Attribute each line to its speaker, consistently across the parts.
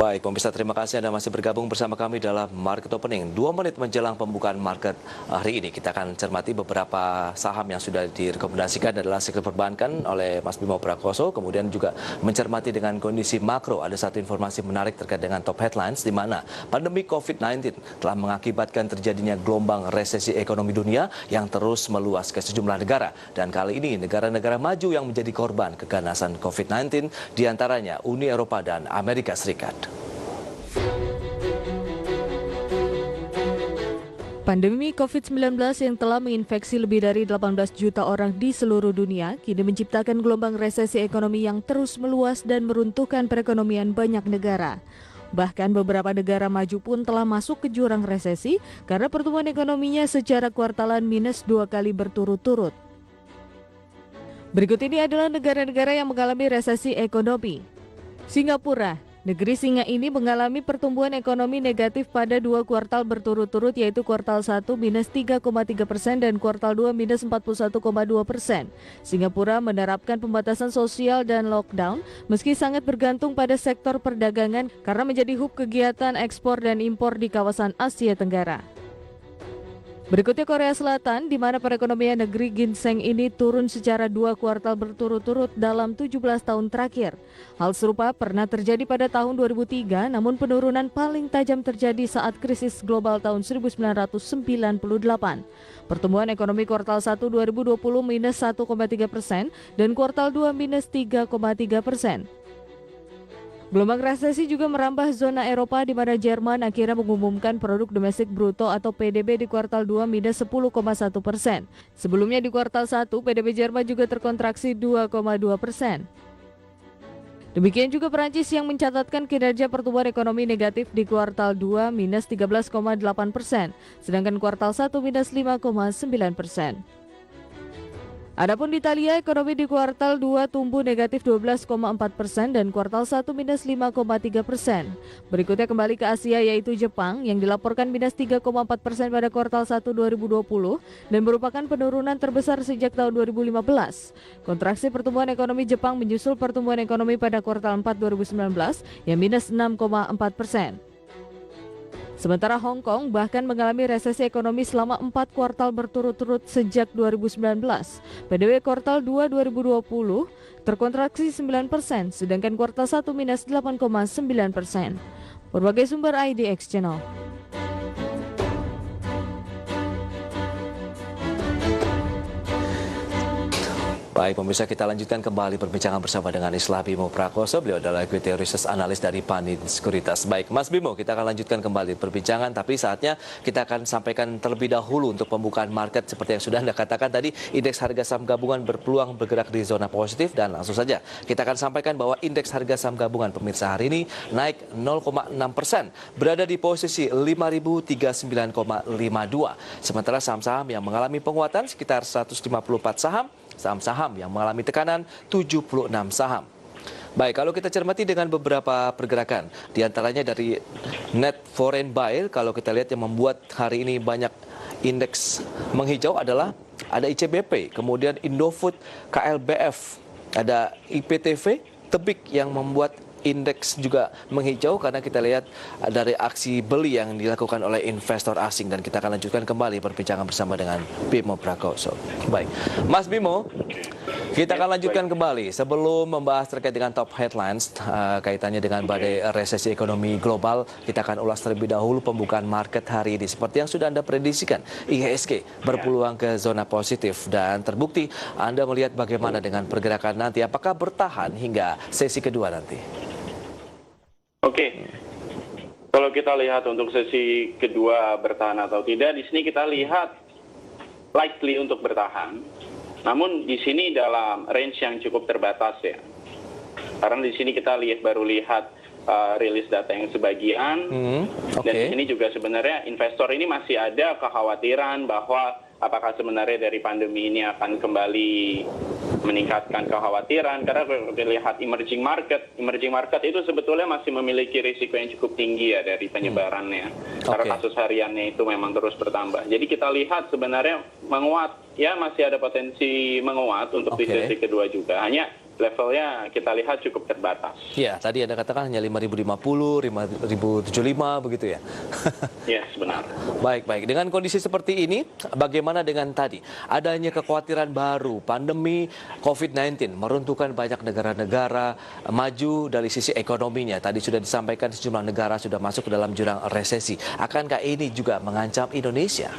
Speaker 1: Baik, pemirsa, terima kasih Anda masih bergabung bersama kami dalam Market Opening. 2 menit menjelang pembukaan market hari ini, kita akan cermati beberapa saham yang sudah direkomendasikan adalah sektor perbankan oleh Mas Bimo Prakoso, kemudian juga mencermati dengan kondisi makro. Ada satu informasi menarik terkait dengan top headlines, di mana pandemi COVID-19 telah mengakibatkan terjadinya gelombang resesi ekonomi dunia yang terus meluas ke sejumlah negara. Dan kali ini negara-negara maju yang menjadi korban keganasan COVID-19, diantaranya Uni Eropa dan Amerika Serikat.
Speaker 2: Pandemi COVID-19 yang telah menginfeksi lebih dari 18 juta orang di seluruh dunia kini menciptakan gelombang resesi ekonomi yang terus meluas dan meruntuhkan perekonomian banyak negara. Bahkan beberapa negara maju pun telah masuk ke jurang resesi karena pertumbuhan ekonominya secara kuartalan minus 2 kali berturut-turut. Berikut ini adalah negara-negara yang mengalami resesi ekonomi. Singapura. Negeri singa ini mengalami pertumbuhan ekonomi negatif pada 2 kuartal berturut-turut, yaitu kuartal 1 minus 3,3% dan kuartal 2 minus 41,2%. Singapura menerapkan pembatasan sosial dan lockdown meski sangat bergantung pada sektor perdagangan karena menjadi hub kegiatan ekspor dan impor di kawasan Asia Tenggara. Berikutnya Korea Selatan, di mana perekonomian negeri ginseng ini turun secara 2 kuartal berturut-turut dalam 17 tahun terakhir. Hal serupa pernah terjadi pada tahun 2003, namun penurunan paling tajam terjadi saat krisis global tahun 1998. Pertumbuhan ekonomi kuartal 1 2020 minus 1,3% dan kuartal 2 minus 3,3%. Gelombang resesi juga merambah zona Eropa, di mana Jerman akhirnya mengumumkan produk domestik bruto atau PDB di kuartal 2 minus 10,1%. Sebelumnya di kuartal 1, PDB Jerman juga terkontraksi 2,2%. Demikian juga Perancis yang mencatatkan kinerja pertumbuhan ekonomi negatif di kuartal 2 minus 13,8%, sedangkan kuartal 1 minus 5,9%. Adapun di Italia, ekonomi di kuartal 2 tumbuh negatif 12,4% dan kuartal 1 minus 5,3%. Berikutnya kembali ke Asia, yaitu Jepang yang dilaporkan minus 3,4% pada kuartal 1 2020 dan merupakan penurunan terbesar sejak tahun 2015. Kontraksi pertumbuhan ekonomi Jepang menyusul pertumbuhan ekonomi pada kuartal 4 2019 yang minus 6,4%. Sementara Hong Kong bahkan mengalami resesi ekonomi selama 4 kuartal berturut-turut sejak 2019. PDB kuartal 2 2020 terkontraksi 9%, sedangkan kuartal 1 minus 8,9%. Berbagai sumber IDX Channel.
Speaker 1: Baik, pemirsa, kita lanjutkan kembali perbincangan bersama dengan Islah Bimo Prakoso. Beliau adalah equity research analis dari Pani Sekuritas. Baik, Mas Bimo, kita akan lanjutkan kembali perbincangan, tapi saatnya kita akan sampaikan terlebih dahulu untuk pembukaan market. Seperti yang sudah Anda katakan tadi, indeks harga saham gabungan berpeluang bergerak di zona positif, dan langsung saja kita akan sampaikan bahwa indeks harga saham gabungan pemirsa hari ini naik 0,6%, berada di posisi 5.039,52. Sementara saham-saham yang mengalami penguatan sekitar 154 saham, saham-saham yang mengalami tekanan 76 saham. Baik, kalau kita cermati dengan beberapa pergerakan, diantaranya dari net foreign buyer, kalau kita lihat yang membuat hari ini banyak indeks menghijau adalah ada ICBP, kemudian Indofood, KLBF, ada IPTV, Tebik yang membuat indeks juga menghijau karena kita lihat dari aksi beli yang dilakukan oleh investor asing. Dan kita akan lanjutkan kembali perbincangan bersama dengan Bimo Prakoso. Baik, Mas Bimo, kita akan lanjutkan kembali sebelum membahas terkait dengan top headlines kaitannya dengan badai resesi ekonomi global. Kita akan ulas terlebih dahulu pembukaan market hari ini. Seperti yang sudah Anda prediksikan, IHSG berpeluang ke zona positif, dan terbukti. Anda melihat bagaimana dengan pergerakan nanti, apakah bertahan hingga sesi kedua nanti?
Speaker 3: Oke, kalau kita lihat untuk sesi kedua bertahan atau tidak, di sini kita lihat likely untuk bertahan. Namun di sini dalam range yang cukup terbatas ya. Karena di sini kita baru lihat rilis data yang sebagian. Dan di sini juga sebenarnya investor ini masih ada kekhawatiran bahwa apakah sebenarnya dari pandemi ini akan kembali meningkatkan kekhawatiran, karena kalau dilihat emerging market itu sebetulnya masih memiliki risiko yang cukup tinggi ya dari penyebarannya. Karena kasus hariannya itu memang terus bertambah. Jadi kita lihat sebenarnya menguat, ya masih ada potensi menguat untuk di sesi kedua juga. Hanya levelnya kita lihat cukup terbatas.
Speaker 1: Ya, tadi Anda katakan hanya 5.050, 5.075 begitu ya.
Speaker 3: Yes, benar.
Speaker 1: Baik. Dengan kondisi seperti ini, bagaimana dengan tadi? Adanya kekhawatiran baru, pandemi COVID-19 meruntuhkan banyak negara-negara maju dari sisi ekonominya. Tadi sudah disampaikan sejumlah negara sudah masuk ke dalam jurang resesi. Akankah ini juga mengancam Indonesia?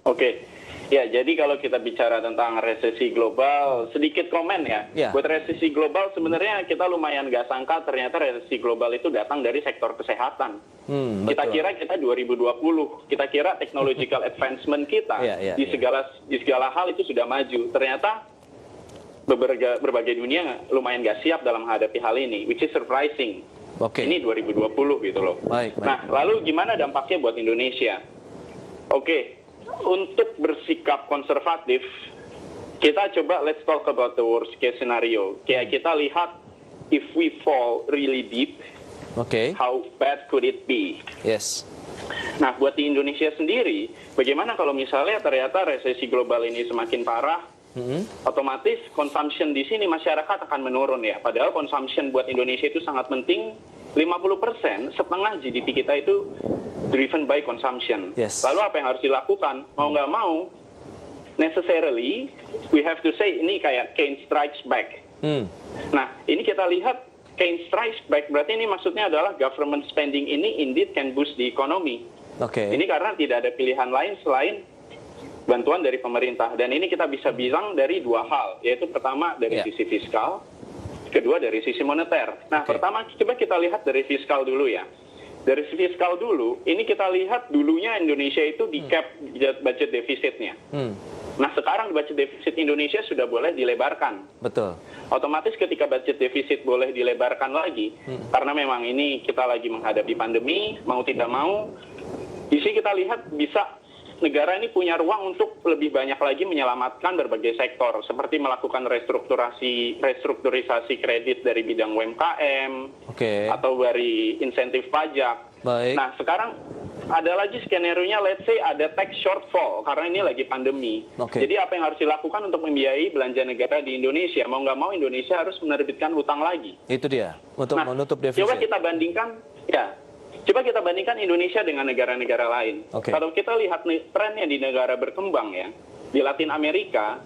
Speaker 3: Oke. Ya, jadi kalau kita bicara tentang resesi global, sedikit komen ya. Buat resesi global sebenarnya kita lumayan gak sangka ternyata resesi global itu datang dari sektor kesehatan. Kita kira kita 2020, kita kira technological advancement kita di segala hal itu sudah maju. Ternyata berbagai dunia lumayan gak siap dalam menghadapi hal ini, which is surprising. Ini 2020 gitu loh. Nah, lalu gimana dampaknya buat Indonesia? Untuk bersikap konservatif, kita coba let's talk about the worst case scenario. Kayak kita lihat if we fall really deep, how bad could it be?
Speaker 1: Yes.
Speaker 3: Nah, buat di Indonesia sendiri, bagaimana kalau misalnya ternyata resesi global ini semakin parah, otomatis consumption di sini masyarakat akan menurun ya. Padahal consumption buat Indonesia itu sangat penting. 50%, setengah GDP kita itu driven by consumption. Lalu apa yang harus dilakukan? Mau nggak mau, necessarily, we have to say ini kayak Keynes strikes back. Nah, ini kita lihat Keynes strikes back, berarti ini maksudnya adalah government spending ini indeed can boost the economy. Ini karena tidak ada pilihan lain selain bantuan dari pemerintah. Dan ini kita bisa bilang dari dua hal, yaitu pertama dari sisi fiskal, kedua dari sisi moneter. Nah, pertama coba kita lihat dari fiskal dulu ya. Dari fiskal dulu, ini kita lihat dulunya Indonesia itu di cap budget defisitnya. Nah, sekarang budget defisit Indonesia sudah boleh dilebarkan.
Speaker 1: Betul.
Speaker 3: Otomatis ketika budget defisit boleh dilebarkan lagi, karena memang ini kita lagi menghadapi pandemi, mau tidak mau, di sini kita lihat bisa negara ini punya ruang untuk lebih banyak lagi menyelamatkan berbagai sektor, seperti melakukan restrukturisasi kredit dari bidang UMKM, atau dari insentif pajak. Nah, sekarang ada lagi skenario-nya, let's say ada tax shortfall, karena ini lagi pandemi. Jadi apa yang harus dilakukan untuk membiayai belanja negara di Indonesia? Mau nggak mau Indonesia harus menerbitkan hutang lagi.
Speaker 1: Itu dia, untuk menutup defisit.
Speaker 3: Coba kita bandingkan Indonesia dengan negara-negara lain. Kalau kita lihat trennya di negara berkembang ya, di Latin Amerika,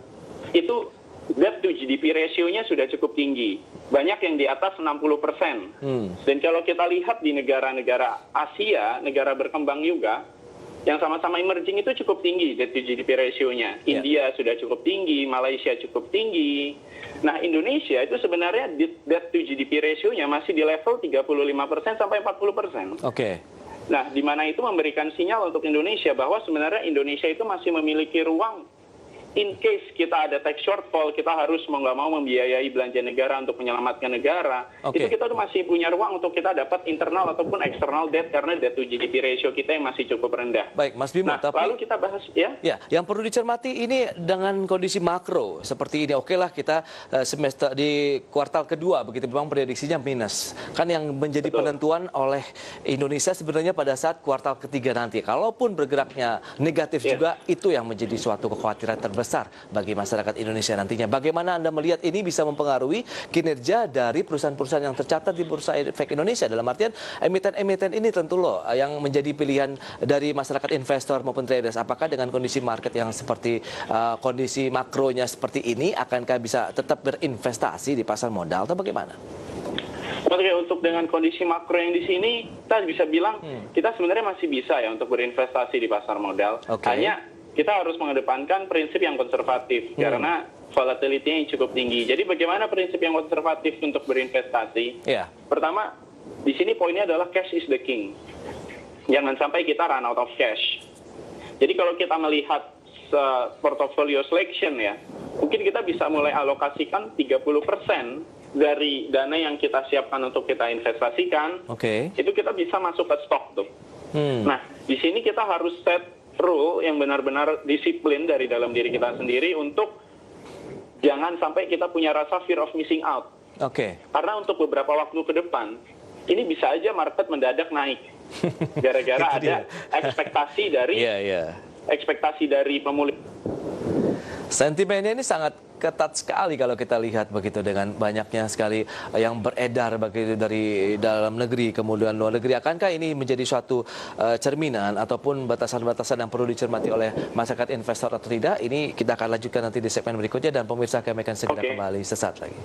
Speaker 3: itu debt to GDP ratio-nya sudah cukup tinggi. Banyak yang di atas 60%. Dan kalau kita lihat di negara-negara Asia, negara berkembang juga, yang sama-sama emerging itu cukup tinggi debt to GDP ratio-nya. India sudah cukup tinggi, Malaysia cukup tinggi. Nah, Indonesia itu sebenarnya debt to GDP ratio-nya masih di level 35% sampai 40%. Nah, di mana itu memberikan sinyal untuk Indonesia bahwa sebenarnya Indonesia itu masih memiliki ruang. In case kita ada tax shortfall, kita harus mau nggak mau membiayai belanja negara untuk menyelamatkan negara. Itu kita tuh masih punya ruang untuk kita dapat internal ataupun external debt, karena debt to GDP ratio kita yang masih cukup rendah.
Speaker 1: Baik, Mas Bimo,
Speaker 3: lalu kita bahas
Speaker 1: ya, yang perlu dicermati ini dengan kondisi makro seperti ini. Lah kita semester di kuartal kedua begitu memang prediksinya minus. Kan yang menjadi penentuan oleh Indonesia sebenarnya pada saat kuartal ketiga nanti. Kalaupun bergeraknya negatif juga, itu yang menjadi suatu kekhawatiran terbesar bagi masyarakat Indonesia nantinya. Bagaimana Anda melihat ini bisa mempengaruhi kinerja dari perusahaan-perusahaan yang tercatat di Bursa Efek Indonesia? Dalam artian emiten-emiten ini tentu loh yang menjadi pilihan dari masyarakat investor maupun traders. Apakah dengan kondisi market yang seperti kondisi makronya seperti ini, akankah bisa tetap berinvestasi di pasar modal atau bagaimana?
Speaker 3: Untuk dengan kondisi makro yang di sini, kita bisa bilang kita sebenarnya masih bisa ya untuk berinvestasi di pasar modal. Hanya kita harus mengedepankan prinsip yang konservatif karena volatility yang cukup tinggi. Jadi bagaimana prinsip yang konservatif untuk berinvestasi? Pertama, di sini poinnya adalah cash is the king. Jangan sampai kita run out of cash. Jadi kalau kita melihat portfolio selection ya, mungkin kita bisa mulai alokasikan 30% dari dana yang kita siapkan untuk kita investasikan. Itu kita bisa masuk ke stok tuh. Nah, di sini kita harus set rule yang benar-benar disiplin dari dalam diri kita sendiri untuk jangan sampai kita punya rasa fear of missing out. Karena untuk beberapa waktu ke depan, ini bisa aja market mendadak naik. Gara-gara ada ekspektasi dari ekspektasi dari pemulihan.
Speaker 1: Sentimennya ini sangat ketat sekali kalau kita lihat begitu dengan banyaknya sekali yang beredar begitu dari dalam negeri kemudian luar negeri. Akankah ini menjadi suatu cerminan ataupun batasan-batasan yang perlu dicermati oleh masyarakat investor atau tidak? Ini kita akan lanjutkan nanti di segmen berikutnya dan pemirsa kami akan segera kembali sesaat lagi.